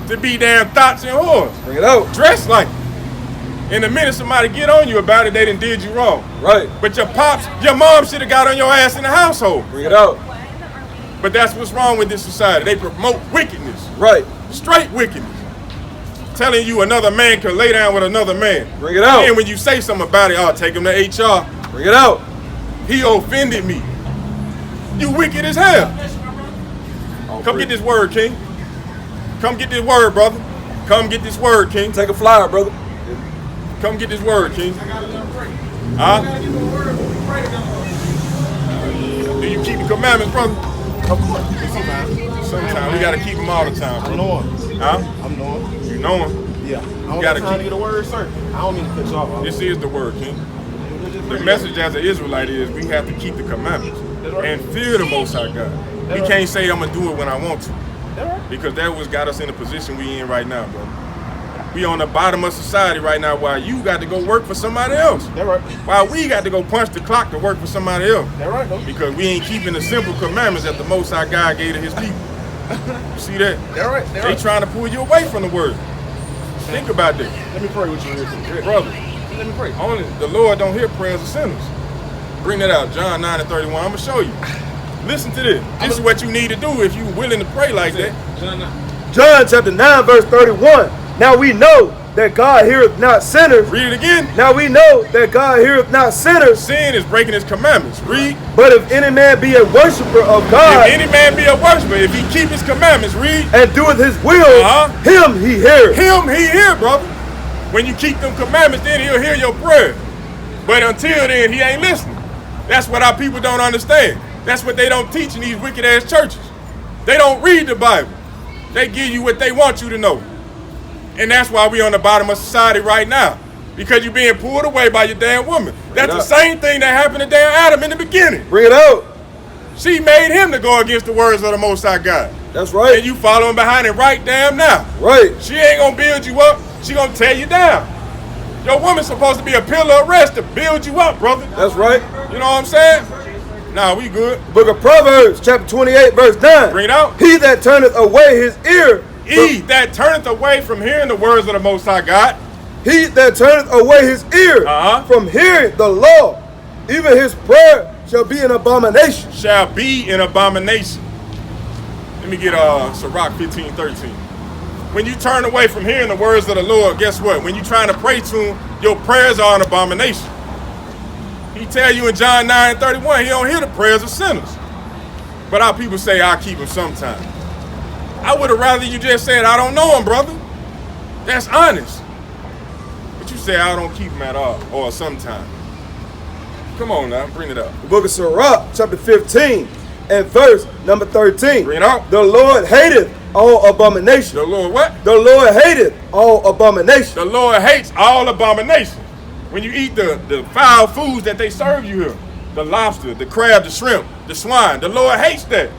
To be damn thoughts and whores. Bring it out. Dress like it. And the minute somebody get on you about it, they done did you wrong. Right. But your pops, your mom should have got on your ass in the household. Bring it out. But that's what's wrong with this society. They promote wickedness. Right. Straight wickedness. Telling you another man can lay down with another man. Bring it out. And when you say something about it, I'll take him to HR. Bring it out. He offended me. You wicked as hell. Come get this word, King. Come get this word, brother. Come get this word, King. Take a flyer, brother. Come get this word, King. Huh? Do you keep the commandments, brother? Sometimes we gotta keep them all the time, bro. I'm knowing. Huh? I'm knowing. You know them? Yeah. I gotta don't keep- get a word, sir. I don't mean to cut you off. This is the word, King. The message as an Israelite is we have to keep the commandments and fear the Most High God. We can't say I'm gonna do it when I want to. Because that was got us in the position we in right now, bro. We on the bottom of society right now while you got to go work for somebody else. That right. While we got to go punch the clock to work for somebody else. That right, though. Because we ain't keeping the simple commandments that the Most High God gave to his people. You see that? That right. That They right. trying to pull you away from the word. Think about that. Let me pray with you real quick. Brother, Let me pray. only the Lord don't hear prayers of sinners. Bring that out, John 9:31. I'm gonna show you. Listen to this. This is what you need to do if you willing to pray like that. John chapter 9, verse 31. Now we know that God heareth not sinners. Read it again. Now we know that God heareth not sinners. Sin is breaking his commandments. Read. But if any man be a worshiper of God If any man be a worshiper, if he keep his commandments, read. and doeth his will, him he heareth. Him he hear, brother. When you keep them commandments, then he'll hear your prayer. But until then, he ain't listening. That's what our people don't understand. That's what they don't teach in these wicked ass churches. They don't read the Bible. They give you what they want you to know. And that's why we on the bottom of society right now. Because you're being pulled away by your damn woman. That's the same thing that happened to damn Adam in the beginning. Bring it out. She made him to go against the words of the Most High God. That's right. And you following behind it right damn now. Right. She ain't gonna build you up. She gonna tear you down. Your woman's supposed to be a pillar of rest to build you up, brother. That's right. You know what I'm saying? Nah, we good. Book of Proverbs, chapter 28, verse 9. Bring it out. He that turneth away his ear. He that turneth away from hearing the words of the Most High God. He that turneth away his ear from hearing the law, even his prayer shall be an abomination. Shall be an abomination. Let me get Sirach 15:13. When you turn away from hearing the words of the Lord, guess what? When you trying to pray to him, your prayers are an abomination. He tell you in John 9:31, he don't hear the prayers of sinners. But our people say, I'll keep him sometime. I would have rather you just said, I don't know him, brother. That's honest. But you say, I don't keep him at all, or sometime. Come on now, bring it up. The book of Sirach, chapter 15, and verse number 13. Bring it out. The Lord hateth all abomination. The Lord what? The Lord hateth all abomination. The Lord hates all abomination. When you eat the foul foods that they serve you here, the lobster, the crab, the shrimp, the swine, the Lord hates that.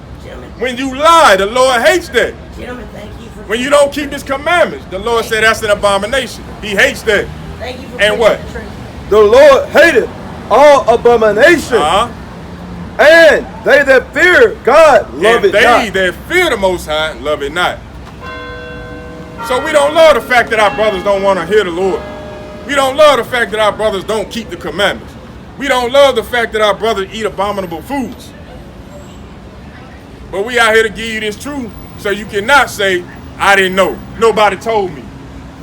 When you lie, the Lord hates that. Gentlemen, thank you for When you don't keep his commandments, the Lord said that's an abomination. He hates that. Thank you for And what? the truth. The Lord hateth all abomination. And they that fear God love it they not. that fear the Most High love it not. So we don't love the fact that our brothers don't want to hear the Lord. We don't love the fact that our brothers don't keep the commandments. We don't love the fact that our brothers eat abominable foods. But we out here to give you this truth so you cannot say, I didn't know. Nobody told me.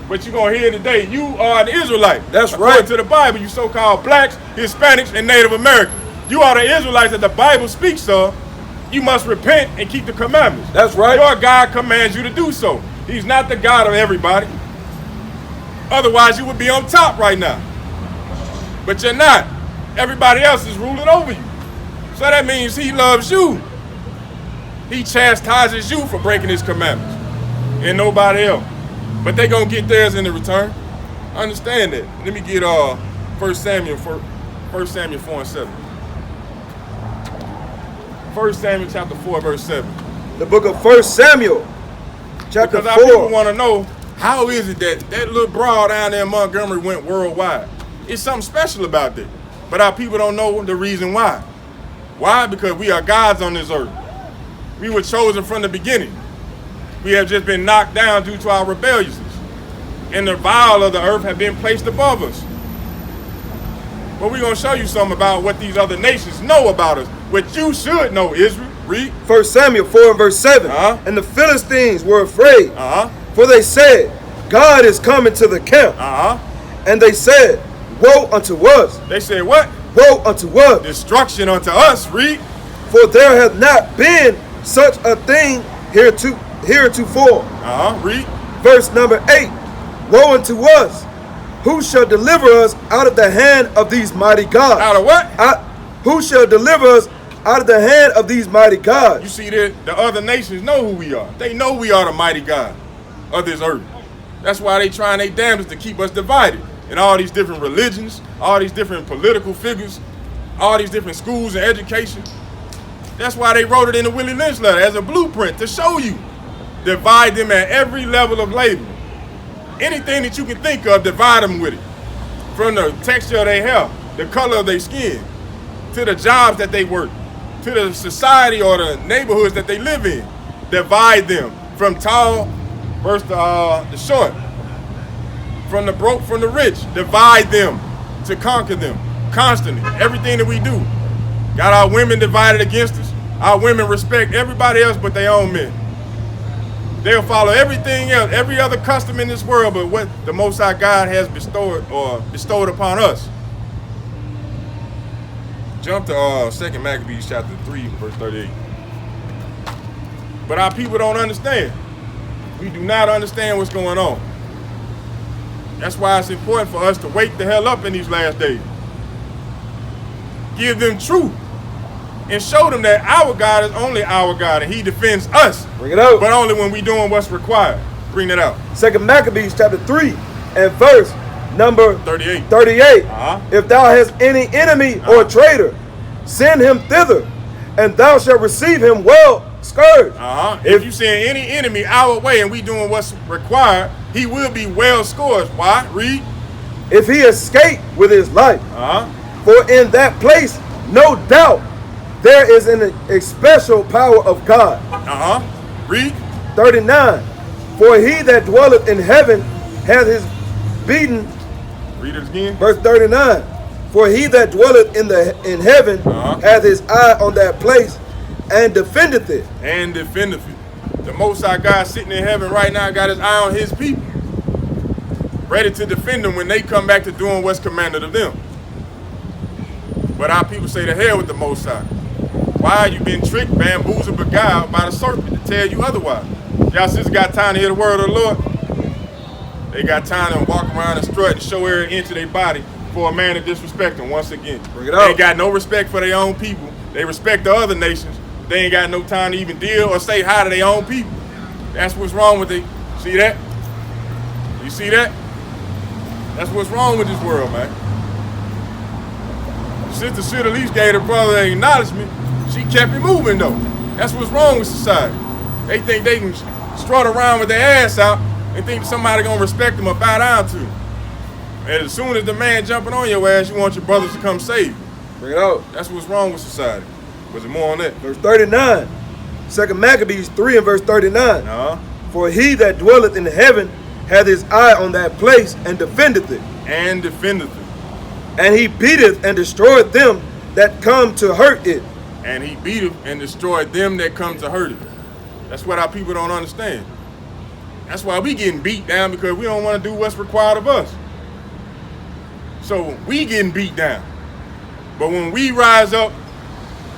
But you're going to hear today, you are an Israelite. That's According right. to the Bible, you so-called blacks, Hispanics, and Native Americans. You are the Israelites that the Bible speaks of. You must repent and keep the commandments. That's right. Your God commands you to do so. He's not the God of everybody. Otherwise, you would be on top right now. But you're not. Everybody else is ruling over you. So that means he loves you. He chastises you for breaking his commandments. And nobody else. But they gonna get theirs in the return. Understand that. Let me get 1 Samuel 4 and 7. 1 Samuel chapter 4, verse 7. The book of 1 Samuel, chapter Because our people 4. want to know, how is it that that little broad down there in Montgomery went worldwide? It's something special about that. But our people don't know the reason why. Why? Because we are gods on this earth. We were chosen from the beginning. We have just been knocked down due to our rebelliousness. And the vial of the earth have been placed above us. But we're going to show you something about what these other nations know about us. What you should know, Israel. Read. 1 Samuel 4 and verse 7. And the Philistines were afraid, for they said, God is coming to the camp. And they said, woe unto us. They said what? Woe unto us. Destruction unto us. Read. For there hath not been such a thing heretofore. Read. Verse number 8. Woe unto us. Who shall deliver us out of the hand of these mighty gods? Out of what? Who shall deliver us out of the hand of these mighty gods? You see that the other nations know who we are. They know we are the mighty God of this earth. That's why they trying their damnedest to keep us divided. In all these different religions, all these different political figures, all these different schools and education. That's why they wrote it in the Willie Lynch letter as a blueprint to show you. Divide them at every level of labor. Anything that you can think of, divide them with it. From the texture of their hair, the color of their skin, to the jobs that they work, to the society or the neighborhoods that they live in. Divide them from tall versus the short, from the broke from the rich. Divide them to conquer them constantly. Everything that we do. Got our women divided against us. Our women respect everybody else but their own men. They'll follow everything else, every other custom in this world, but what the Most High God has bestowed upon us. Jump to 2 Maccabees chapter 3, verse 38. But our people don't understand. We do not understand what's going on. That's why it's important for us to wake the hell up in these last days. Give them truth. And show them that our God is only our God and he defends us. Bring it out. But only when we doing what's required. Bring it out. 2 Maccabees chapter 3 and verse number 38. If thou hast any enemy or traitor, send him thither, and thou shalt receive him well scourged. If you send any enemy our way and we doing what's required, he will be well scourged. Why? Read. If he escape with his life. For in that place, no doubt, there is an especial power of God. Read. 39. For he that dwelleth in heaven hath his beaten. Read it again. Verse 39. For he that dwelleth in heaven hath his eye on that place and defendeth it. And defendeth it. The Most High God sitting in heaven right now got his eye on his people. Ready to defend them when they come back to doing what's commanded of them. But our people say to hell with the Most High. Why you been tricked, bamboozled, beguiled by the serpent to tell you otherwise? Y'all sisters got time to hear the word of the Lord? They got time to walk around and strut and show every inch of their body for a man to disrespect them once again. Bring it They out. ain't got no respect for their own people. They respect the other nations. They ain't got no time to even deal or say hi to their own people. That's what's wrong with it. See that? You see that? That's what's wrong with this world, man. Sister should at least gave her brother an acknowledgement. She kept it moving though. That's what's wrong with society. They think they can strut around with their ass out and think somebody gonna respect them or bow down to them. And as soon as the man jumping on your ass, you want your brothers to come save you. Bring it out. That's what's wrong with society. Was it more on that? Verse 39. 2 Maccabees 3 and verse 39. For he that dwelleth in heaven hath his eye on that place and defendeth it. And defendeth it. And he beateth and destroyeth them that come to hurt it. And he beateth and destroyed them that come to hurt it. That's what our people don't understand. That's why we getting beat down, because we don't want to do what's required of us. So we getting beat down. But when we rise up,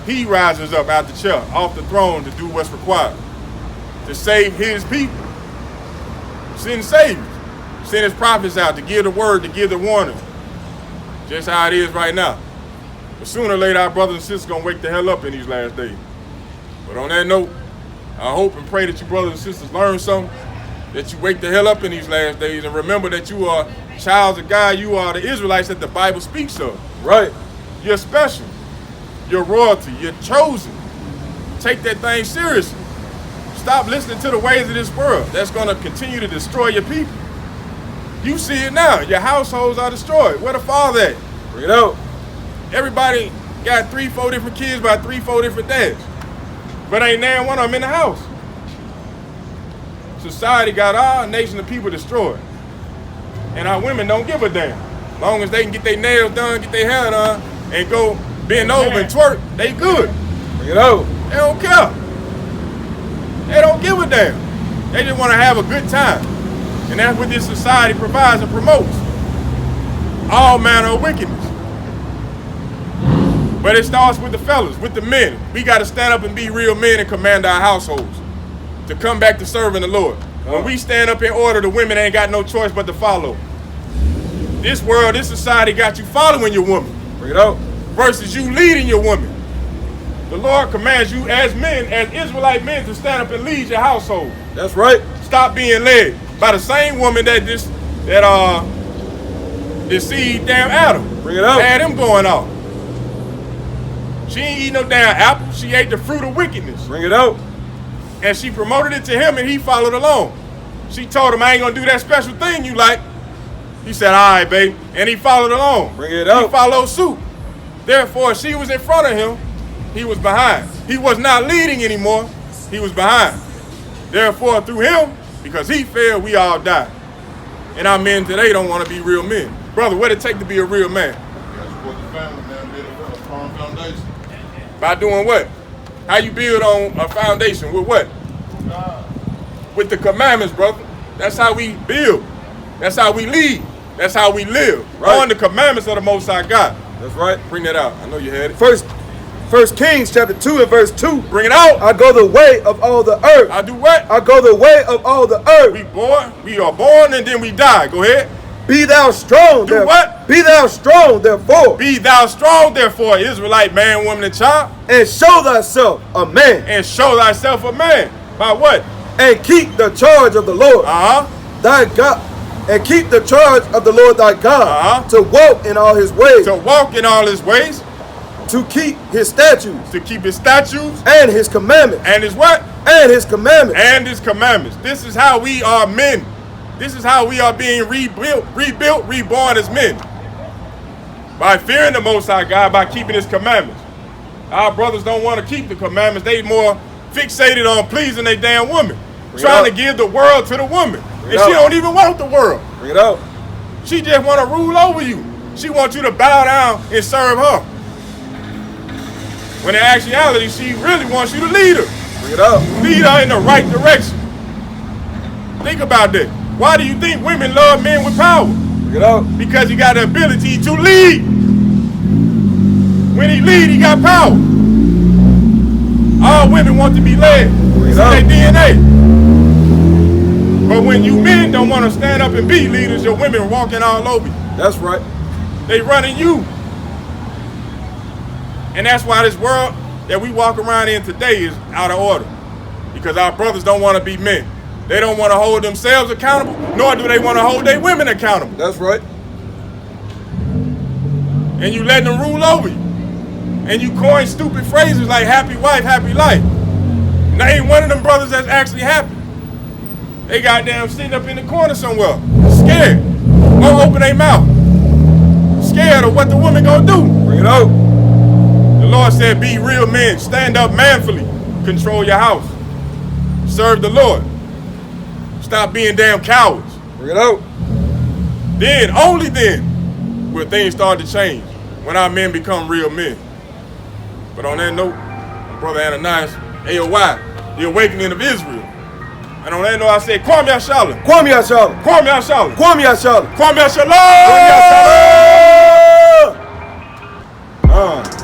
he rises up out the chair, off the throne, to do what's required. To save his people. Send saviors. Send his prophets out to give the word, to give the warning. Just how it is right now. But sooner or later, our brothers and sisters going to wake the hell up in these last days. But on that note, I hope and pray that you brothers and sisters learn something, that you wake the hell up in these last days, and remember that you are childs of God. You are the Israelites that the Bible speaks of. Right. You're special. You're royalty. You're chosen. Take that thing seriously. Stop listening to the ways of this world. That's going to continue to destroy your people. You see it now. Your households are destroyed. Where the father at? Bring it out. Everybody got 3-4 different kids by 3-4 different dads. But ain't now one of them in the house. Society got our nation of people destroyed. And our women don't give a damn. As long as they can get their nails done, get their hair done, and go bend over and twerk, they good. Bring it out. They don't care. They don't give a damn. They just want to have a good time. And that's what this society provides and promotes. All manner of wickedness. But it starts with the fellas, with the men. We got to stand up and be real men and command our households to come back to serving the Lord. When we stand up in order, the women ain't got no choice but to follow. This world, this society got you following your woman. Bring it out. Versus you leading your woman. The Lord commands you as men, as Israelite men, to stand up and lead your household. That's right. Stop being led by the same woman that deceived damn Adam. Bring it out. Had him going off. She ain't eat no damn apple. She ate the fruit of wickedness. Bring it out. and she promoted it to him, and he followed along. She told him, I ain't gonna do that special thing you like. He said, all right, babe, and he followed along. Bring it up. He followed suit. Therefore, she was in front of him, he was behind. He was not leading anymore, he was behind. Therefore, through him, because he failed, we all died. And our men today don't want to be real men. Brother, what it take to be a real man? By doing what? How you build on a foundation? With what? With the commandments, brother. That's how we build. That's how we lead. That's how we live. Right. On the commandments of the Most High God. That's right. Bring that out. I know you had it. First Kings chapter 2 and verse 2. Bring it out. I go the way of all the earth. I do what? I go the way of all the earth. We are born and then we die. Go ahead. Be thou strong. Do what? Be thou strong, therefore. Be thou strong, therefore, Israelite man, woman, and child. And show thyself a man. And show thyself a man. By what? And keep the charge of the Lord thy God. And keep the charge of the Lord thy God. To walk in all his ways. To walk in all his ways. To keep his statutes. To keep his statutes. And his commandments. And his what? And his commandments. And his commandments. This is how we are men. This is how we are being rebuilt, reborn as men. By fearing the Most High God, by keeping his commandments. Our brothers don't want to keep the commandments. They more fixated on pleasing their damn woman. Trying to give the world to the woman. And she don't even want the world. Bring it out. She just want to rule over you. She wants you to bow down and serve her. When in actuality, she really wants you to lead her. Bring it out. Lead her in the right direction. Think about that. Why do you think women love men with power? Bring it out. Because he got the ability to lead. When he lead, he got power. All women want to be led. It's in their DNA. But when you men don't want to stand up and be leaders, your women are walking all over you. That's right. They running you. And that's why this world that we walk around in today is out of order. Because our brothers don't want to be men. They don't want to hold themselves accountable, nor do they want to hold their women accountable. That's right. And you letting them rule over you. And you coin stupid phrases like happy wife, happy life. And there ain't one of them brothers that's actually happy. They goddamn sitting up in the corner somewhere, scared. Won't open their mouth. Scared of what the woman gonna do. Bring it out. The Lord said, be real men, stand up manfully, control your house. Serve the Lord. Stop being damn cowards. Bring it out. Then, only then, will things start to change. When our men become real men. But on that note, Brother Ananias, A.O.I, the awakening of Israel. And on that note, I said, Kwame Ashala. Kwame Ashala. Kwame Ashala. Kwame Ashala. Kwame Ashala. Kwame Ashala.